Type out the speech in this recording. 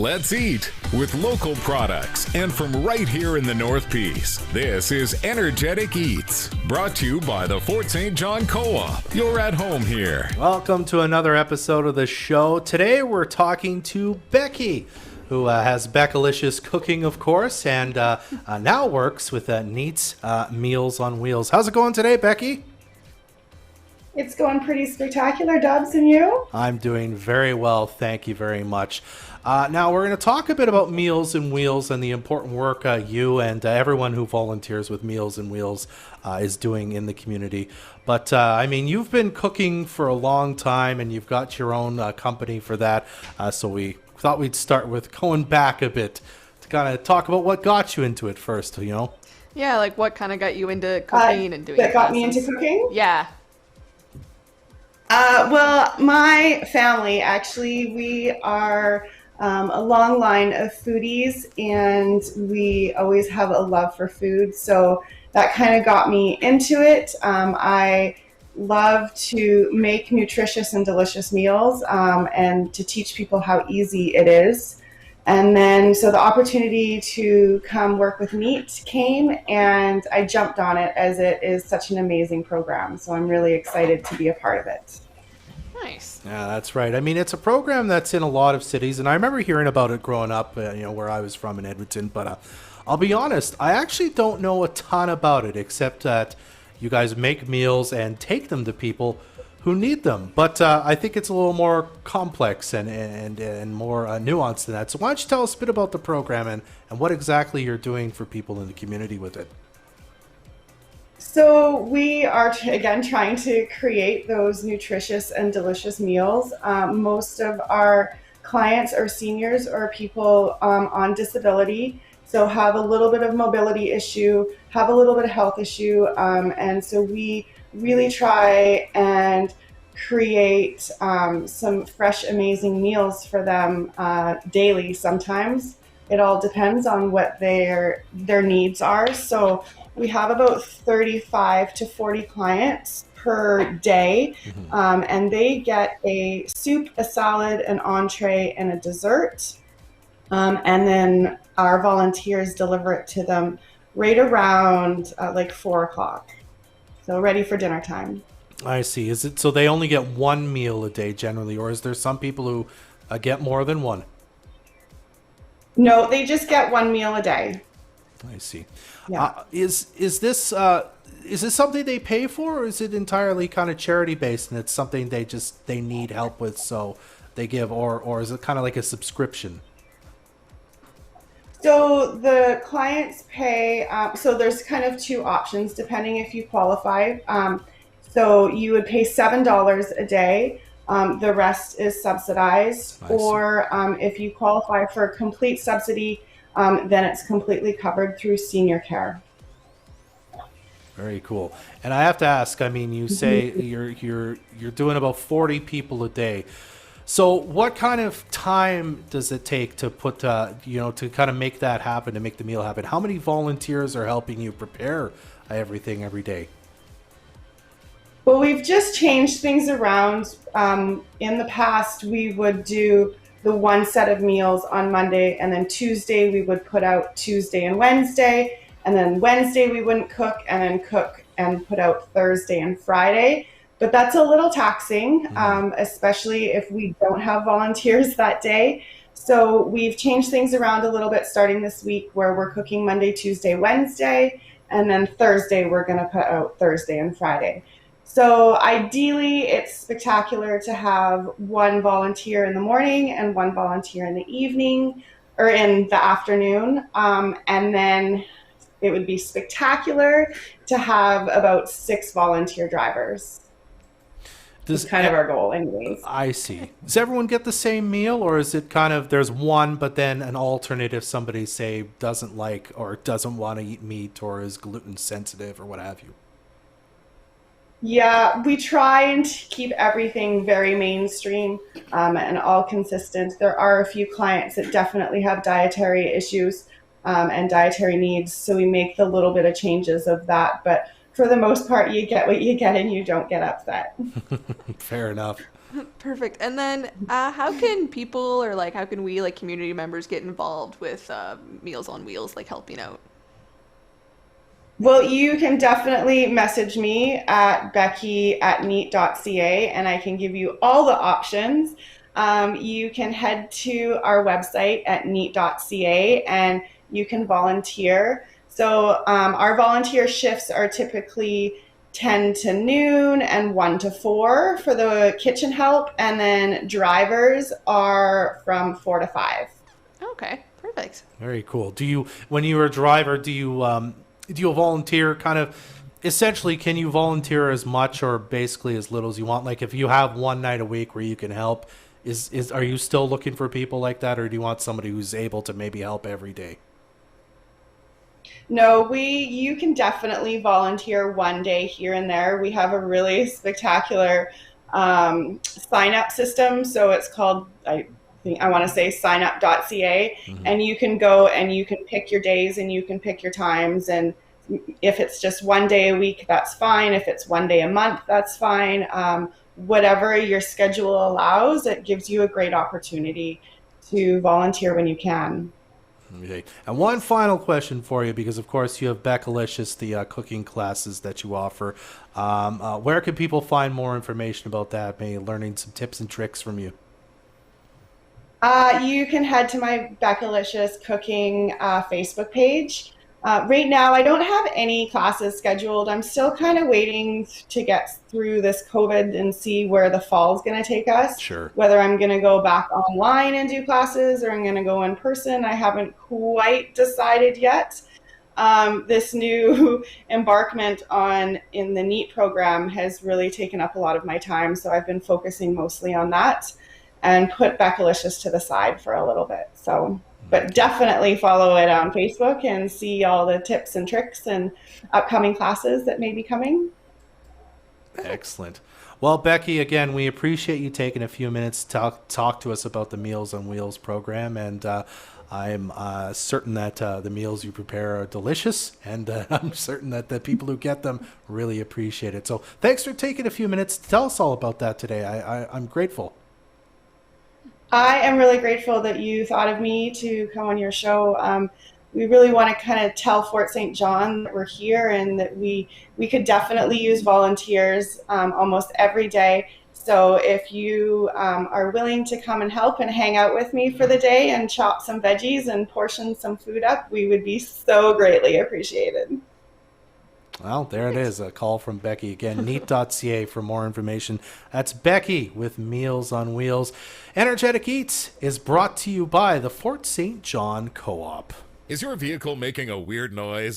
Let's eat with local products and from right here in the North Peace. This is Energetic Eats, brought to you by the Fort St. John Co-op. You're at home here. Welcome to another episode of the show. Today we're talking to Becky, who has Beccalicious Cooking, of course, and now works with Neat's Meals on Wheels. How's it going today, Becky? It's going pretty spectacular, Dubs, and you? I'm doing very well, thank you very much. Now we're going to talk a bit about Meals and Wheels and the important work you and everyone who volunteers with Meals and Wheels is doing in the community. But I mean, you've been cooking for a long time and you've got your own company for that. So we thought we'd start with going back a bit to kind of talk about what got you into it first, you know? Yeah, like what kind of got you into cooking and doing that got classes? me into cooking? Yeah. Well, my family, actually, we are a long line of foodies, and we always have a love for food. So that kind of got me into it. I love to make nutritious and delicious meals and to teach people how easy it is. And then, so the opportunity to come work with Neat came, and I jumped on it as it is such an amazing program. So I'm really excited to be a part of it. Nice. Yeah, that's right. I mean, it's a program that's in a lot of cities, and I remember hearing about it growing up, where I was from in Edmonton. But I'll be honest, I actually don't know a ton about it, except that you guys make meals and take them to people who need them. But I think it's a little more complex and more nuanced than that. So why don't you tell us a bit about the program and what exactly you're doing for people in the community with it? So we are, again, trying to create those nutritious and delicious meals. Most of our clients are seniors or people on disability, so have a little bit of mobility issue, have a little bit of health issue, and so we really try and create some fresh, amazing meals for them daily. Sometimes it all depends on what their needs are. So we have about 35 to 40 clients per day, and they get a soup, a salad, an entree, and a dessert. And then our volunteers deliver it to them right around like 4 o'clock. So ready for dinner time. I see. Is it so they only get one meal a day generally, or is there some people who get more than one? No, they just get one meal a day. I see. Yeah. Is this something they pay for, or is it entirely kind of charity based and it's something they need help with, so they give, or is it kind of like a subscription? So the clients pay, so there's kind of two options depending if you qualify. So you would pay $7 a day. The rest is subsidized. Or if you qualify for a complete subsidy, then it's completely covered through senior care. Very cool. And I have to ask, I mean, you say you're doing about 40 people a day. So what kind of time does it take to put, to kind of make that happen, to make the meal happen? How many volunteers are helping you prepare everything every day? Well, we've just changed things around. In the past, we would do the one set of meals on Monday, and then Tuesday we would put out Tuesday and Wednesday, and then Wednesday we wouldn't cook, and then cook and put out Thursday and Friday. But that's a little taxing, especially if we don't have volunteers that day. So we've changed things around a little bit starting this week, where we're cooking Monday, Tuesday, Wednesday, and then Thursday we're going to put out Thursday and Friday. So ideally, it's spectacular to have one volunteer in the morning and one volunteer in the evening or in the afternoon. And then it would be spectacular to have about 6 volunteer drivers. That's kind of our goal anyways. I see. Does everyone get the same meal, or is it kind of there's one, but then an alternate if somebody, say, doesn't like or doesn't want to eat meat or is gluten sensitive or what have you? Yeah, we try and keep everything very mainstream and all consistent. There are a few clients that definitely have dietary issues and dietary needs, so we make the little bit of changes of that. But for the most part, you get what you get and you don't get upset. Fair enough. Perfect. And then how can people or like how can we like community members get involved with Meals on Wheels, like helping out? Well, you can definitely message me at Becky@neat.ca and I can give you all the options. You can head to our website at neat.ca and you can volunteer. So our volunteer shifts are typically 10 to noon and 1 to 4 for the kitchen help, and then drivers are from 4 to 5. Okay, perfect. Very cool. When you're a driver, do you volunteer kind of, essentially, can you volunteer as much or basically as little as you want? Like if you have one night a week where you can help, are you still looking for people like that, or do you want somebody who's able to maybe help every day? No, you can definitely volunteer one day here and there. We have a really spectacular sign up system. So it's called, I want to say signup.ca, and you can go and you can pick your days and you can pick your times. And if it's just one day a week, that's fine. If it's one day a month, that's fine. Whatever your schedule allows, it gives you a great opportunity to volunteer when you can. Okay. And one final question for you, because of course you have Beccalicious, the cooking classes that you offer. Where can people find more information about that? Maybe learning some tips and tricks from you. You can head to my Beccalicious cooking Facebook page. Right now, I don't have any classes scheduled. I'm still kind of waiting to get through this COVID and see where the fall is going to take us. Sure. Whether I'm going to go back online and do classes or I'm going to go in person, I haven't quite decided yet. This new embarkment in the NEAT program has really taken up a lot of my time, so I've been focusing mostly on that and put Beccalicious to the side for a little bit. So, but definitely follow it on Facebook and see all the tips and tricks and upcoming classes that may be coming. Excellent. Well, Becky, again, we appreciate you taking a few minutes to talk to us about the Meals on Wheels program, and I'm certain that the meals you prepare are delicious, and I'm certain that the people who get them really appreciate it. So thanks for taking a few minutes to tell us all about that today. I'm grateful. I am really grateful that you thought of me to come on your show. We really want to kind of tell Fort St. John that we're here and that we could definitely use volunteers almost every day. So if you are willing to come and help and hang out with me for the day and chop some veggies and portion some food up, we would be so greatly appreciated. Well, there it is, a call from Becky. Again, neat.ca for more information. That's Becky with Meals on Wheels. Energetic Eats is brought to you by the Fort St. John Co-op. Is your vehicle making a weird noise?